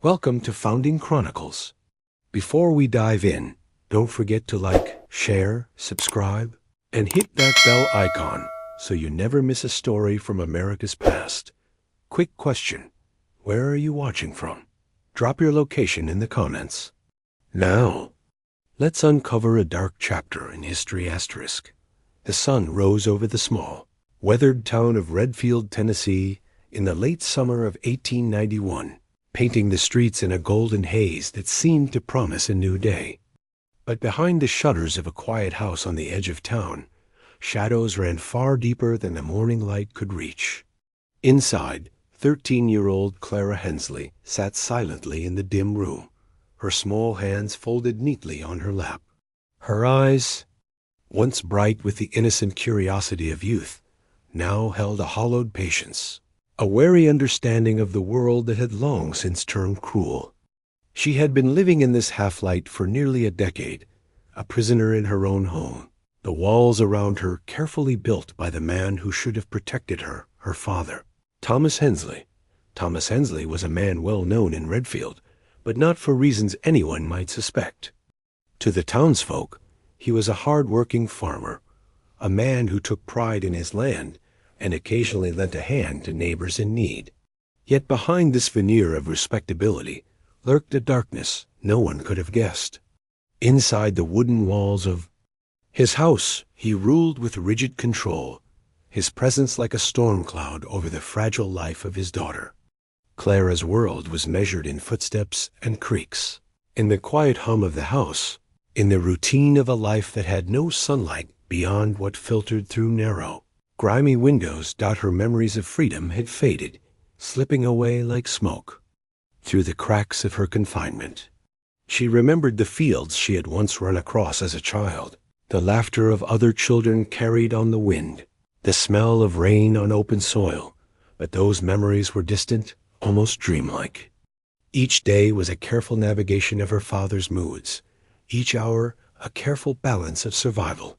Welcome to Founding Chronicles. Before we dive in, don't forget to like, share, subscribe, and hit that bell icon so you never miss a story from America's past. Quick question: where are you watching from? Drop your location in the comments. Now, let's uncover a dark chapter in History Asterisk. The sun rose over the small, weathered town of Redfield, Tennessee, in the late summer of 1891. Painting the streets in a golden haze that seemed to promise a new day. But behind the shutters of a quiet house on the edge of town, shadows ran far deeper than the morning light could reach. Inside, 13-year-old Clara Hensley sat silently in the dim room, her small hands folded neatly on her lap. Her eyes, once bright with the innocent curiosity of youth, now held a hollowed patience, a wary understanding of the world that had long since turned cruel. She had been living in this half-light for nearly a decade, a prisoner in her own home, the walls around her carefully built by the man who should have protected her, her father, Thomas Hensley. Thomas Hensley was a man well known in Redfield, but not for reasons anyone might suspect. To the townsfolk, he was a hard-working farmer, a man who took pride in his land and occasionally lent a hand to neighbors in need. Yet behind this veneer of respectability lurked a darkness no one could have guessed. Inside the wooden walls of his house, he ruled with rigid control, his presence like a storm cloud over the fragile life of his daughter. Clara's world was measured in footsteps and creaks, in the quiet hum of the house, in the routine of a life that had no sunlight beyond what filtered through narrow, grimy windows. Her memories of freedom had faded, slipping away like smoke through the cracks of her confinement. She remembered the fields she had once run across as a child, the laughter of other children carried on the wind, the smell of rain on open soil, but those memories were distant, almost dreamlike. Each day was a careful navigation of her father's moods, each hour a careful balance of survival.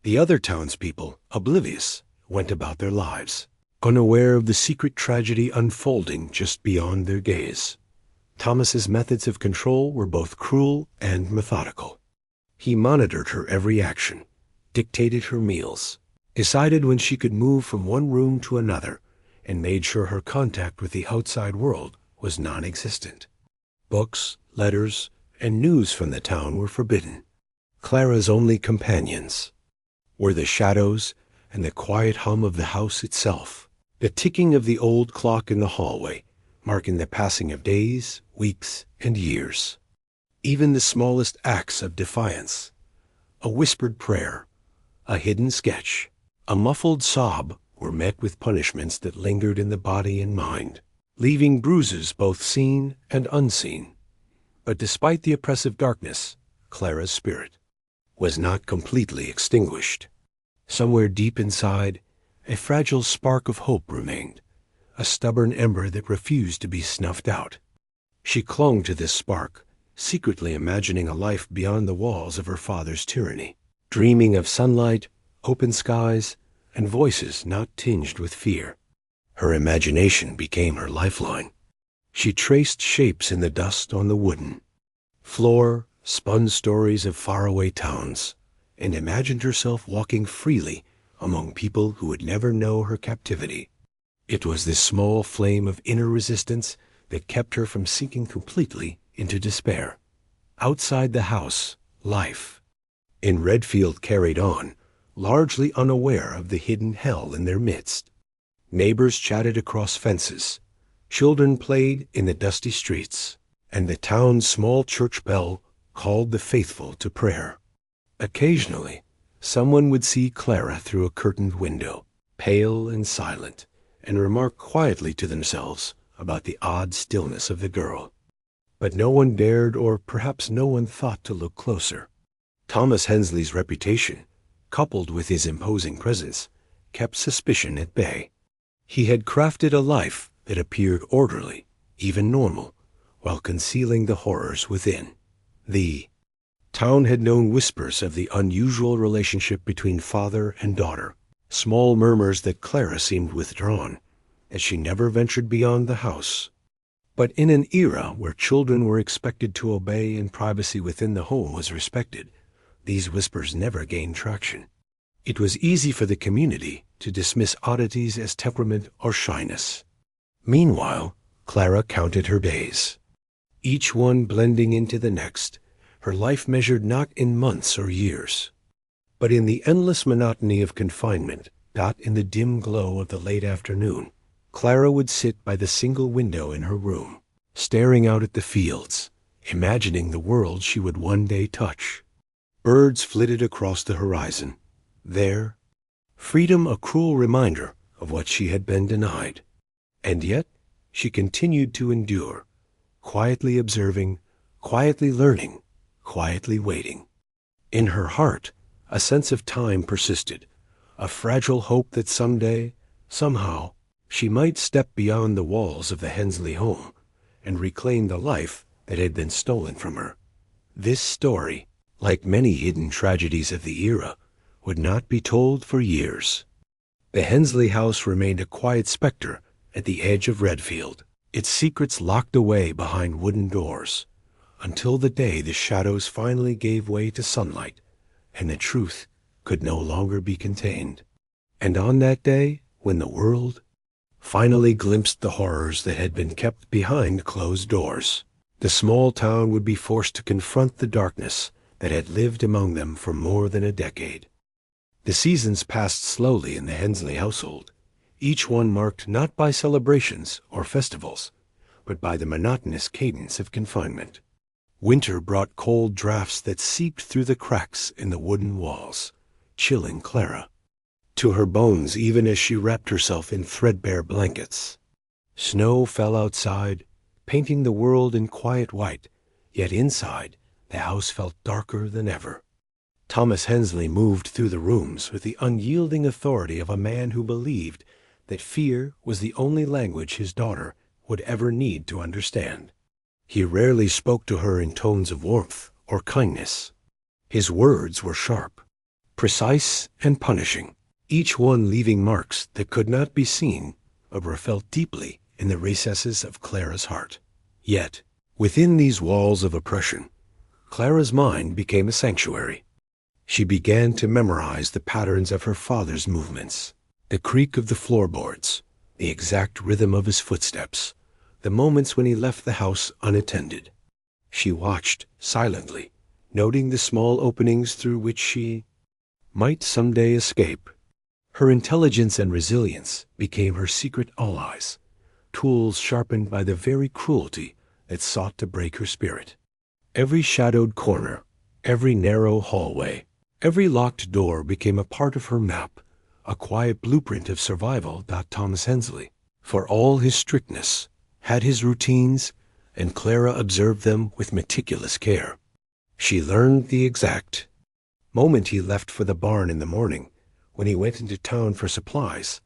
The other townspeople, oblivious, went about their lives, unaware of the secret tragedy unfolding just beyond their gaze. Thomas's methods of control were both cruel and methodical. He monitored her every action, dictated her meals, decided when she could move from one room to another, and made sure her contact with the outside world was non-existent. Books, letters, and news from the town were forbidden. Clara's only companions were the shadows and the quiet hum of the house itself, the ticking of the old clock in the hallway, marking the passing of days, weeks, and years. Even the smallest acts of defiance, a whispered prayer, a hidden sketch, a muffled sob, were met with punishments that lingered in the body and mind, leaving bruises both seen and unseen. But despite the oppressive darkness, Clara's spirit was not completely extinguished. Somewhere deep inside, a fragile spark of hope remained, a stubborn ember that refused to be snuffed out. She clung to this spark, secretly imagining a life beyond the walls of her father's tyranny, dreaming of sunlight, open skies, and voices not tinged with fear. Her imagination became her lifeline. She traced shapes in the dust on the wooden floor, spun stories of faraway towns, and imagined herself walking freely among people who would never know her captivity. It was this small flame of inner resistance that kept her from sinking completely into despair. Outside the house, life in Redfield carried on, largely unaware of the hidden hell in their midst. Neighbors chatted across fences, children played in the dusty streets, and the town's small church bell called the faithful to prayer. Occasionally, someone would see Clara through a curtained window, pale and silent, and remark quietly to themselves about the odd stillness of the girl. But no one dared, or perhaps no one thought to look closer. Thomas Hensley's reputation, coupled with his imposing presence, kept suspicion at bay. He had crafted a life that appeared orderly, even normal, while concealing the horrors within. The town had known whispers of the unusual relationship between father and daughter, small murmurs that Clara seemed withdrawn, as she never ventured beyond the house. But in an era where children were expected to obey and privacy within the home was respected, these whispers never gained traction. It was easy for the community to dismiss oddities as temperament or shyness. Meanwhile, Clara counted her days, each one blending into the next, her life measured not in months or years, but in the endless monotony of confinement. In the dim glow of the late afternoon, Clara would sit by the single window in her room, staring out at the fields, imagining the world she would one day touch. Birds flitted across the horizon. There, freedom a cruel reminder of what she had been denied. And yet, she continued to endure, quietly observing, quietly learning, quietly waiting. In her heart, a sense of time persisted, a fragile hope that someday, somehow, she might step beyond the walls of the Hensley home and reclaim the life that had been stolen from her. This story, like many hidden tragedies of the era, would not be told for years. The Hensley house remained a quiet specter at the edge of Redfield, its secrets locked away behind wooden doors, until the day the shadows finally gave way to sunlight, and the truth could no longer be contained. And on that day, when the world finally glimpsed the horrors that had been kept behind closed doors, the small town would be forced to confront the darkness that had lived among them for more than a decade. The seasons passed slowly in the Hensley household, each one marked not by celebrations or festivals, but by the monotonous cadence of confinement. Winter brought cold drafts that seeped through the cracks in the wooden walls, chilling Clara to her bones even as she wrapped herself in threadbare blankets. Snow fell outside, painting the world in quiet white, yet inside the house felt darker than ever. Thomas Hensley moved through the rooms with the unyielding authority of a man who believed that fear was the only language his daughter would ever need to understand. He rarely spoke to her in tones of warmth or kindness. His words were sharp, precise, and punishing, each one leaving marks that could not be seen but were felt deeply in the recesses of Clara's heart. Yet, within these walls of oppression, Clara's mind became a sanctuary. She began to memorize the patterns of her father's movements, the creak of the floorboards, the exact rhythm of his footsteps, the moments when he left the house unattended. She watched silently, noting the small openings through which she might someday escape. Her intelligence and resilience became her secret allies, tools sharpened by the very cruelty that sought to break her spirit. Every shadowed corner, every narrow hallway, every locked door became a part of her map, a quiet blueprint of survival. Thomas Hensley, for all his strictness, had his routines, and Clara observed them with meticulous care. She learned the exact moment he left for the barn in the morning, when he went into town for supplies,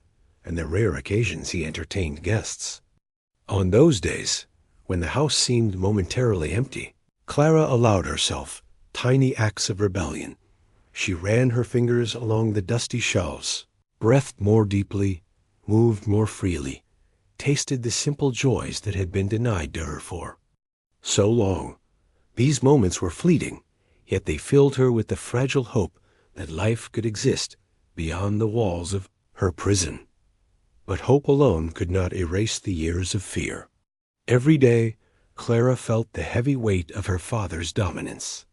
and the rare occasions he entertained guests. On those days, when the house seemed momentarily empty, Clara allowed herself tiny acts of rebellion. She ran her fingers along the dusty shelves, breathed more deeply, moved more freely, tasted the simple joys that had been denied to her for so long. These moments were fleeting, yet they filled her with the fragile hope that life could exist beyond the walls of her prison. But hope alone could not erase the years of fear. Every day, Clara felt the heavy weight of her father's dominance,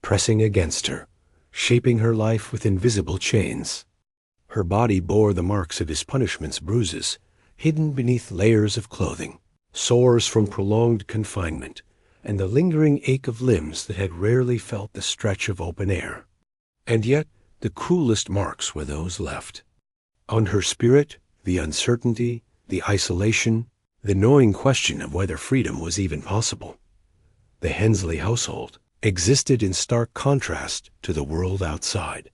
pressing against her, shaping her life with invisible chains. Her body bore the marks of his punishment's bruises, hidden beneath layers of clothing, sores from prolonged confinement, and the lingering ache of limbs that had rarely felt the stretch of open air. And yet, the cruelest marks were those left. On her spirit, the uncertainty, the isolation, the gnawing question of whether freedom was even possible. The Hensley household existed in stark contrast to the world outside.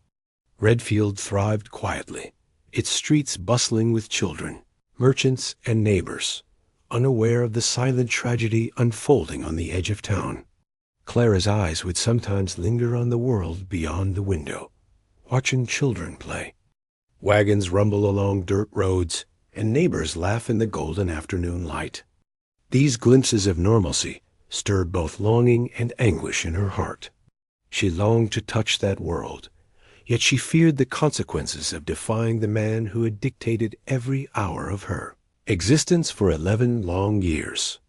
Redfield thrived quietly, its streets bustling with children, merchants, and neighbors, unaware of the silent tragedy unfolding on the edge of town. Clara's eyes would sometimes linger on the world beyond the window, watching children play, wagons rumble along dirt roads, and neighbors laugh in the golden afternoon light. These glimpses of normalcy stirred both longing and anguish in her heart. She longed to touch that world, yet she feared the consequences of defying the man who had dictated every hour of her existence for 11 long years.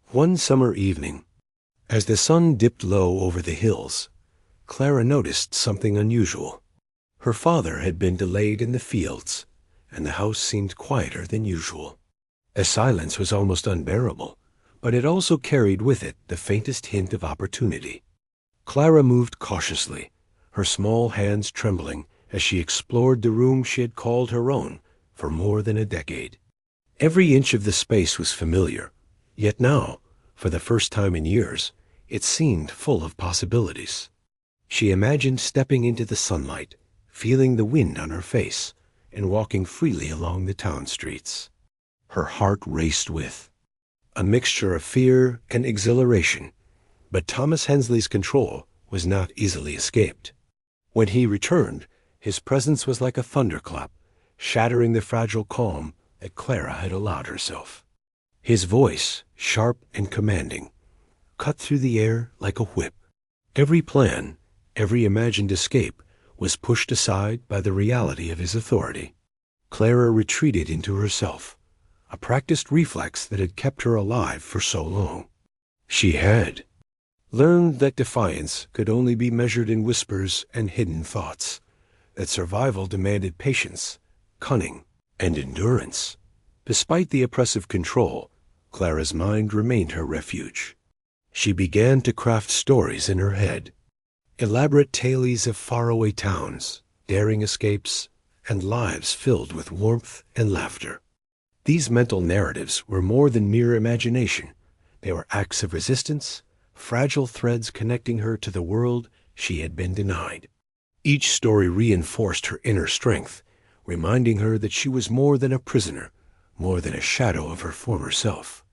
One summer evening, as the sun dipped low over the hills, Clara noticed something unusual. Her father had been delayed in the fields, and the house seemed quieter than usual. The silence was almost unbearable, but it also carried with it the faintest hint of opportunity. Clara moved cautiously, her small hands trembling as she explored the room she had called her own for more than a decade. Every inch of the space was familiar, yet now, for the first time in years, it seemed full of possibilities. She imagined stepping into the sunlight, feeling the wind on her face, and walking freely along the town streets. Her heart raced with a mixture of fear and exhilaration, but Thomas Hensley's control was not easily escaped. When he returned, his presence was like a thunderclap, shattering the fragile calm that Clara had allowed herself. His voice, sharp and commanding, cut through the air like a whip. Every plan, every imagined escape, was pushed aside by the reality of his authority. Clara retreated into herself, a practiced reflex that had kept her alive for so long. She had learned that defiance could only be measured in whispers and hidden thoughts, that survival demanded patience, cunning, and endurance. Despite the oppressive control, Clara's mind remained her refuge. She began to craft stories in her head, elaborate tales of faraway towns, daring escapes, and lives filled with warmth and laughter. These mental narratives were more than mere imagination. They were acts of resistance, fragile threads connecting her to the world she had been denied. Each story reinforced her inner strength, reminding her that she was more than a prisoner, more than a shadow of her former self.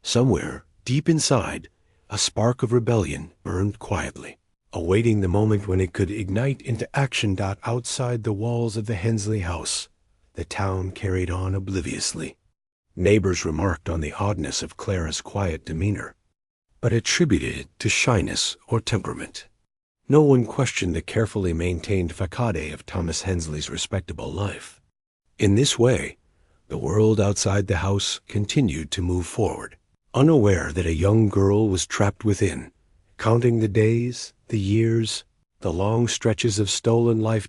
Somewhere, deep inside, a spark of rebellion burned quietly, awaiting the moment when it could ignite into action. Outside the walls of the Hensley house, the town carried on obliviously. Neighbors remarked on the oddness of Clara's quiet demeanor, but attributed it to shyness or temperament. No one questioned the carefully maintained facade of Thomas Hensley's respectable life. In this way, the world outside the house continued to move forward, unaware that a young girl was trapped within, counting the days, the years, the long stretches of stolen life.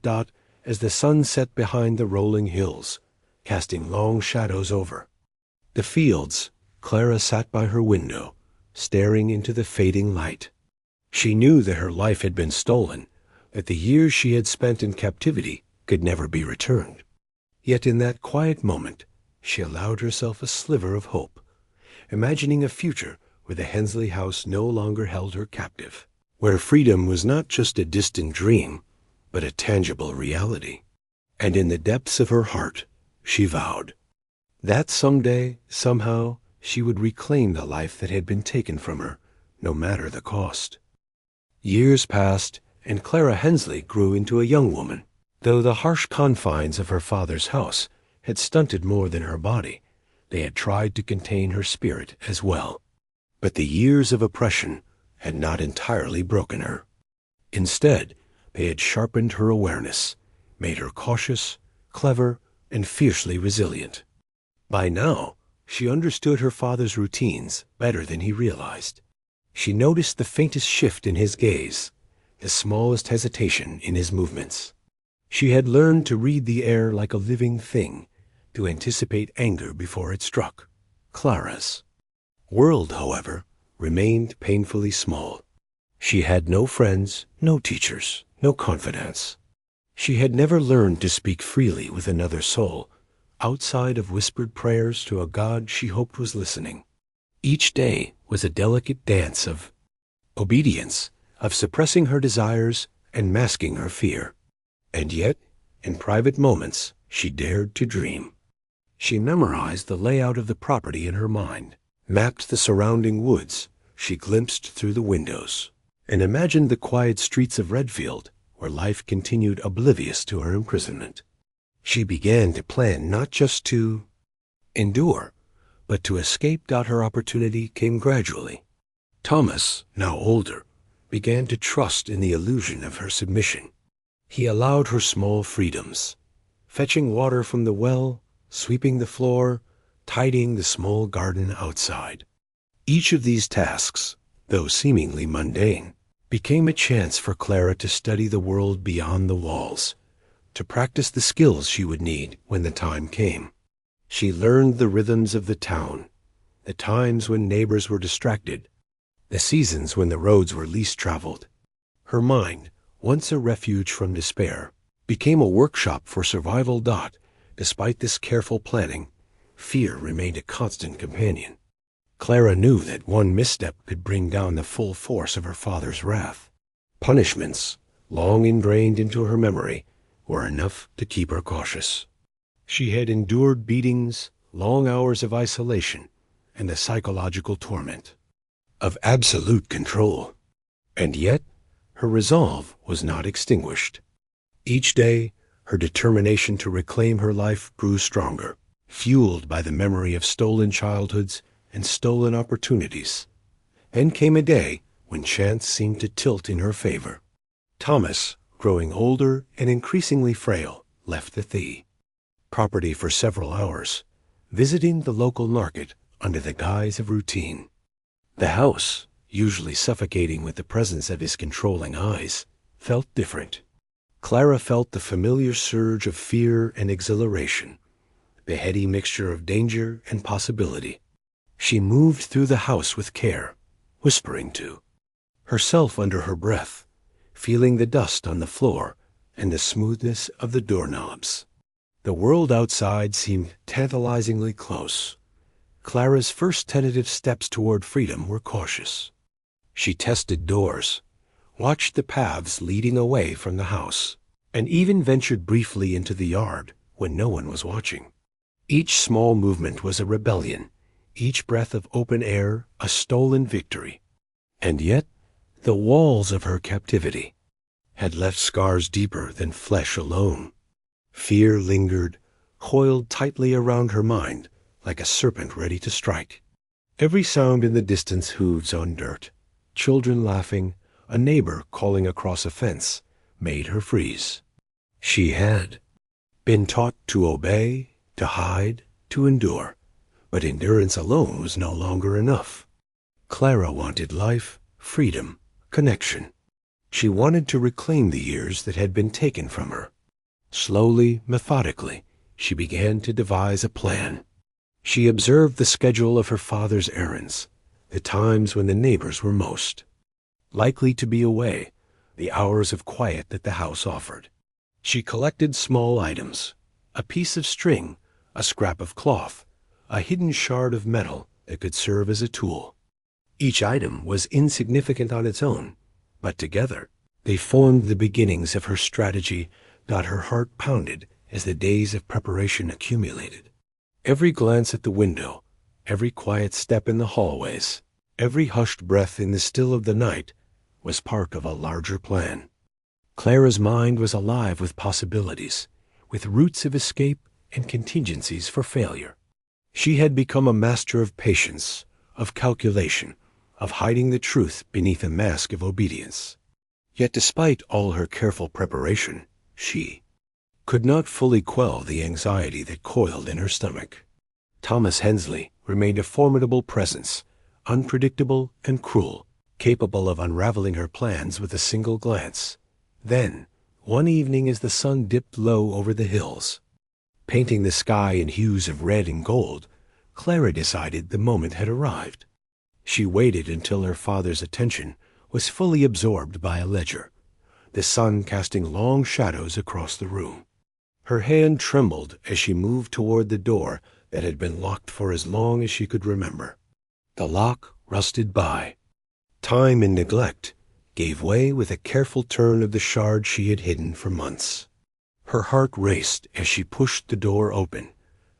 As the sun set behind the rolling hills, casting long shadows over the fields, Clara sat by her window, staring into the fading light. She knew that her life had been stolen, that the years she had spent in captivity could never be returned. Yet in that quiet moment, she allowed herself a sliver of hope, imagining a future where the Hensley house no longer held her captive, where freedom was not just a distant dream, but a tangible reality. And in the depths of her heart, she vowed that someday, somehow, she would reclaim the life that had been taken from her, no matter the cost. Years passed, and Clara Hensley grew into a young woman. Though the harsh confines of her father's house had stunted more than her body, they had tried to contain her spirit as well. But the years of oppression had not entirely broken her. Instead, they had sharpened her awareness, made her cautious, clever, and fiercely resilient. By now, she understood her father's routines better than he realized. She noticed the faintest shift in his gaze, the smallest hesitation in his movements. She had learned to read the air like a living thing, to anticipate anger before it struck. Clara's world, however, remained painfully small. She had no friends, no teachers, no confidants. She had never learned to speak freely with another soul, outside of whispered prayers to a God she hoped was listening. Each day was a delicate dance of obedience, of suppressing her desires and masking her fear. And yet, in private moments, she dared to dream. She memorized the layout of the property in her mind, mapped the surrounding woods she glimpsed through the windows, and imagined the quiet streets of Redfield where life continued oblivious to her imprisonment. She began to plan not just to endure, But to escape, her opportunity came gradually. Thomas, now older, began to trust in the illusion of her submission. He allowed her small freedoms, fetching water from the well, sweeping the floor, tidying the small garden outside. Each of these tasks, though seemingly mundane, became a chance for Clara to study the world beyond the walls, to practice the skills she would need when the time came. She learned the rhythms of the town, the times when neighbors were distracted, the seasons when the roads were least traveled. Her mind, once a refuge from despair, became a workshop for survival. Despite this careful planning, fear remained a constant companion. Clara knew that one misstep could bring down the full force of her father's wrath. Punishments, long ingrained into her memory, were enough to keep her cautious. She had endured beatings, long hours of isolation, and the psychological torment of absolute control. And yet, her resolve was not extinguished. Each day, her determination to reclaim her life grew stronger, fueled by the memory of stolen childhoods and stolen opportunities. And came a day when chance seemed to tilt in her favor. Thomas, growing older and increasingly frail, left the property for several hours, visiting the local market under the guise of routine. The house, usually suffocating with the presence of his controlling eyes, felt different. Clara felt the familiar surge of fear and exhilaration, the heady mixture of danger and possibility. She moved through the house with care, whispering to herself under her breath, feeling the dust on the floor and the smoothness of the doorknobs. The world outside seemed tantalizingly close. Clara's first tentative steps toward freedom were cautious. She tested doors, watched the paths leading away from the house, and even ventured briefly into the yard when no one was watching. Each small movement was a rebellion, each breath of open air a stolen victory. And yet, the walls of her captivity had left scars deeper than flesh alone. Fear lingered, coiled tightly around her mind like a serpent ready to strike. Every sound in the distance, hooves on dirt, children laughing, a neighbor calling across a fence, made her freeze. She had been taught to obey, to hide, to endure, but endurance alone was no longer enough. Clara wanted life, freedom, connection. She wanted to reclaim the years that had been taken from her. Slowly, methodically, she began to devise a plan. She observed the schedule of her father's errands, the times when the neighbors were most likely to be away, the hours of quiet that the house offered. She collected small items, a piece of string, a scrap of cloth, a hidden shard of metal that could serve as a tool. Each item was insignificant on its own, but together they formed the beginnings of her strategy. Her heart pounded as the days of preparation accumulated. Every glance at the window, every quiet step in the hallways, every hushed breath in the still of the night was part of a larger plan. Clara's mind was alive with possibilities, with routes of escape and contingencies for failure. She had become a master of patience, of calculation, of hiding the truth beneath a mask of obedience. Yet despite all her careful preparation, she could not fully quell the anxiety that coiled in her stomach. Thomas Hensley remained a formidable presence, unpredictable and cruel, capable of unraveling her plans with a single glance. Then, one evening as the sun dipped low over the hills, painting the sky in hues of red and gold, Clara decided the moment had arrived. She waited until her father's attention was fully absorbed by a ledger, the sun casting long shadows across the room. Her hand trembled as she moved toward the door that had been locked for as long as she could remember. The lock rusted by. Time and neglect gave way with a careful turn of the shard she had hidden for months. Her heart raced as she pushed the door open,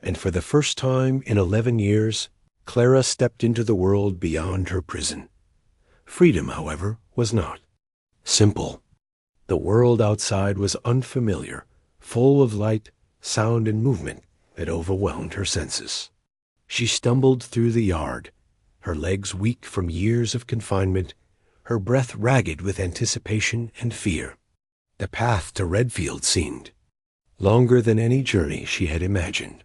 and for the first time in 11 years, Clara stepped into the world beyond her prison. Freedom, however, was not simple. The world outside was unfamiliar, full of light, sound, and movement that overwhelmed her senses. She stumbled through the yard, her legs weak from years of confinement, her breath ragged with anticipation and fear. The path to Redfield seemed longer than any journey she had imagined.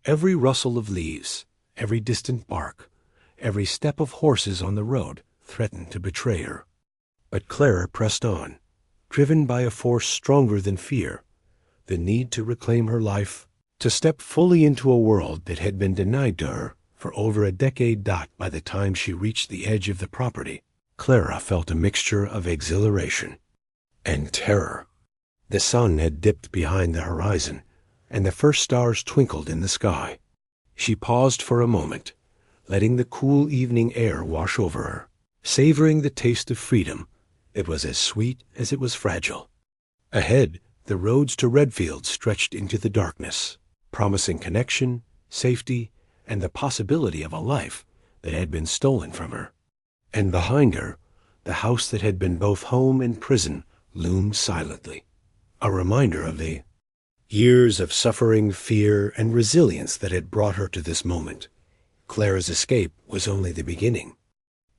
Every rustle of leaves, every distant bark, every step of horses on the road threatened to betray her. But Clara pressed on, driven by a force stronger than fear, the need to reclaim her life, to step fully into a world that had been denied to her for over a decade. By the time she reached the edge of the property, Clara felt a mixture of exhilaration and terror. The sun had dipped behind the horizon, and the first stars twinkled in the sky. She paused for a moment, letting the cool evening air wash over her, savoring the taste of freedom that was as sweet as it was fragile. Ahead, the roads to Redfield stretched into the darkness, promising connection, safety, and the possibility of a life that had been stolen from her. And behind her, the house that had been both home and prison loomed silently, a reminder of the years of suffering, fear, and resilience that had brought her to this moment. Clara's escape was only the beginning.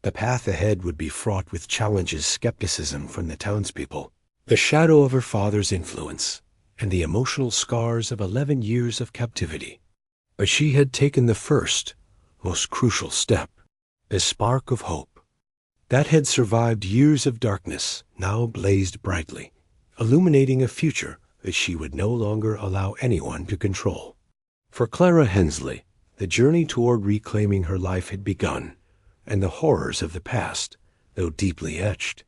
The path ahead would be fraught with challenges, skepticism from the townspeople, the shadow of her father's influence, and the emotional scars of 11 years of captivity. But she had taken the first, most crucial step, a spark of hope. That had survived years of darkness now blazed brightly, illuminating a future that she would no longer allow anyone to control. For Clara Hensley, the journey toward reclaiming her life had begun, and the horrors of the past, though deeply etched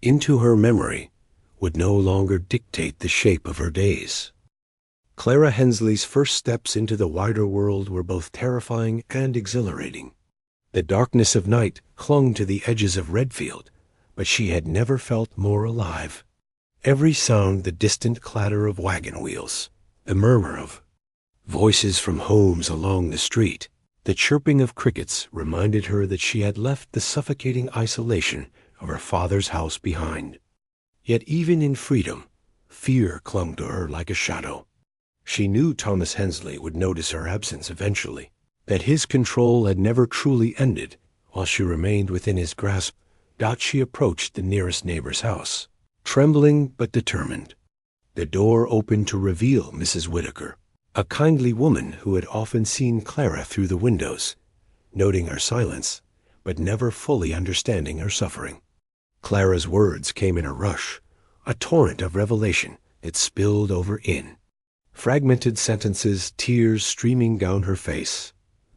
into her memory, would no longer dictate the shape of her days. Clara Hensley's first steps into the wider world were both terrifying and exhilarating. The darkness of night clung to the edges of Redfield, but she had never felt more alive. Every sound, the distant clatter of wagon wheels, the murmur of voices from homes along the street, the chirping of crickets reminded her that she had left the suffocating isolation of her father's house behind. Yet even in freedom, fear clung to her like a shadow. She knew Thomas Hensley would notice her absence eventually, that his control had never truly ended while she remained within his grasp. She approached the nearest neighbor's house, trembling but determined. The door opened to reveal Mrs. Whitaker, a kindly woman who had often seen Clara through the windows, noting her silence, but never fully understanding her suffering. Clara's words came in a rush, a torrent of revelation that spilled over in fragmented sentences, tears streaming down her face.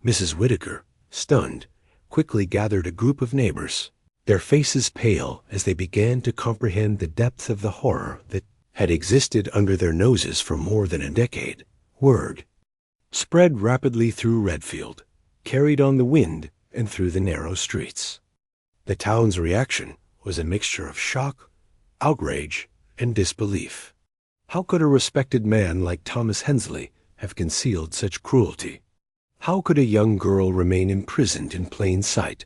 Mrs. Whitaker, stunned, quickly gathered a group of neighbors, their faces pale as they began to comprehend the depth of the horror that had existed under their noses for more than a decade. Word spread rapidly through Redfield, carried on the wind and through the narrow streets. The town's reaction was a mixture of shock, outrage, and disbelief. How could a respected man like Thomas Hensley have concealed such cruelty? How could a young girl remain imprisoned in plain sight,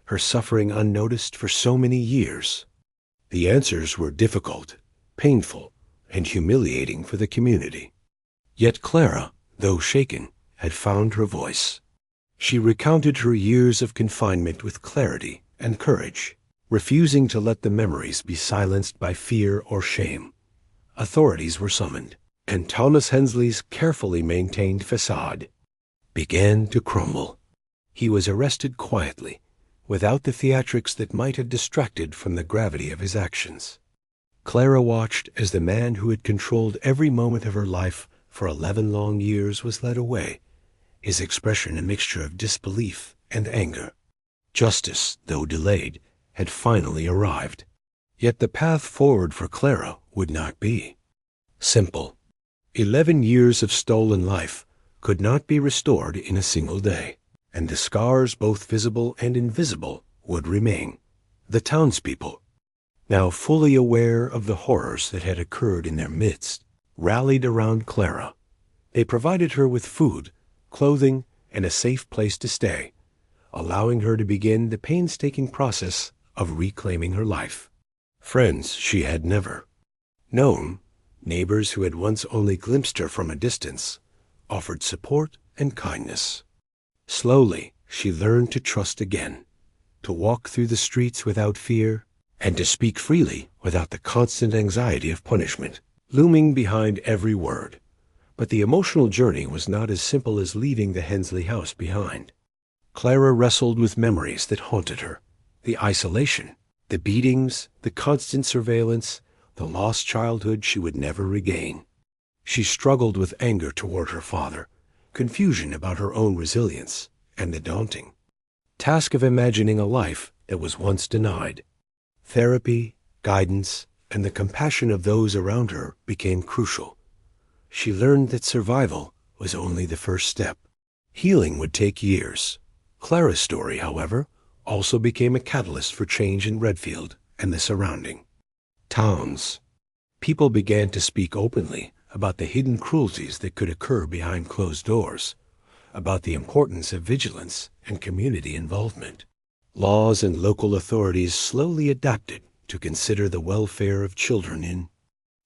her suffering unnoticed for so many years? The answers were difficult, painful, and humiliating for the community. Yet Clara, though shaken, had found her voice. She recounted her years of confinement with clarity and courage, refusing to let the memories be silenced by fear or shame. Authorities were summoned, and Thomas Hensley's carefully maintained facade began to crumble. He was arrested quietly, without the theatrics that might have distracted from the gravity of his actions. Clara watched as the man who had controlled every moment of her life for 11 long years was led away, his expression a mixture of disbelief and anger. Justice, though delayed, had finally arrived. Yet the path forward for Clara would not be simple. 11 years of stolen life could not be restored in a single day, and the scars, both visible and invisible, would remain. The townspeople, now fully aware of the horrors that had occurred in their midst, rallied around Clara. They provided her with food, clothing, and a safe place to stay, allowing her to begin the painstaking process of reclaiming her life. Friends she had never known, neighbors who had once only glimpsed her from a distance, offered support and kindness. Slowly, she learned to trust again, to walk through the streets without fear, and to speak freely without the constant anxiety of punishment looming behind every word. But the emotional journey was not as simple as leaving the Hensley house behind. Clara wrestled with memories that haunted her, the isolation, the beatings, the constant surveillance, the lost childhood she would never regain. She struggled with anger toward her father, confusion about her own resilience, and the daunting task of imagining a life that was once denied. Therapy, guidance, and the compassion of those around her became crucial. She learned that survival was only the first step. Healing would take years. Clara's story, however, also became a catalyst for change in Redfield and the surrounding towns. People began to speak openly about the hidden cruelties that could occur behind closed doors, about the importance of vigilance and community involvement. Laws and local authorities slowly adapted to consider the welfare of children in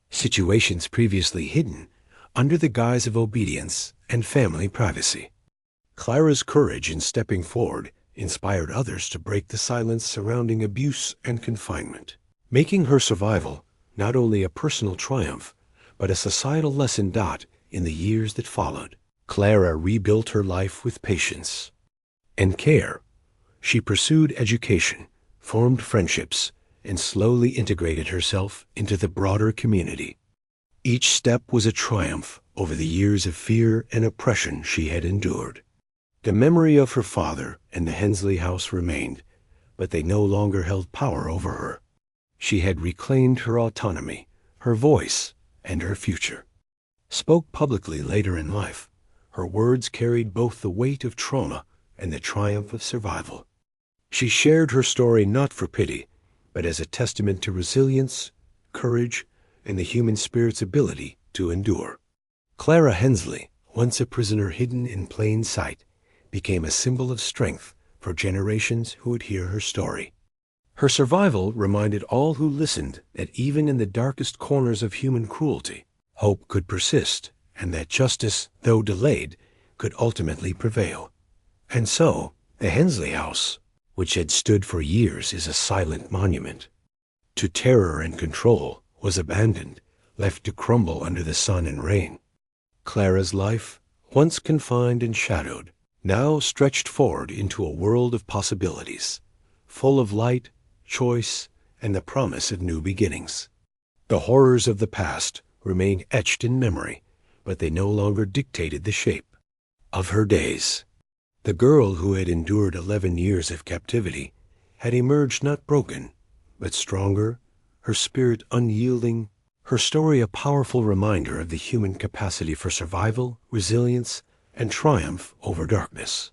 situations previously hidden under the guise of obedience and family privacy. Clara's courage in stepping forward inspired others to break the silence surrounding abuse and confinement, making her survival not only a personal triumph, but a societal lesson in the years that followed. Clara rebuilt her life with patience and care. She pursued education, formed friendships, and slowly integrated herself into the broader community. Each step was a triumph over the years of fear and oppression she had endured. The memory of her father and the Hensley house remained, but they no longer held power over her. She had reclaimed her autonomy, her voice, and her future. Spoke publicly later in life, her words carried both the weight of trauma and the triumph of survival. She shared her story not for pity, but as a testament to resilience, courage, and the human spirit's ability to endure. Clara Hensley, once a prisoner hidden in plain sight, became a symbol of strength for generations who would hear her story. Her survival reminded all who listened that even in the darkest corners of human cruelty, hope could persist, and that justice, though delayed, could ultimately prevail. And so, the Hensley house, which had stood for years as a silent monument to terror and control, was abandoned, left to crumble under the sun and rain. Clara's life, once confined and shadowed, now stretched forward into a world of possibilities, full of light, choice, and the promise of new beginnings. The horrors of the past remained etched in memory, but they no longer dictated the shape of her days. The girl who had endured 11 years of captivity had emerged not broken, but stronger, her spirit unyielding, her story a powerful reminder of the human capacity for survival, resilience, and triumph over darkness.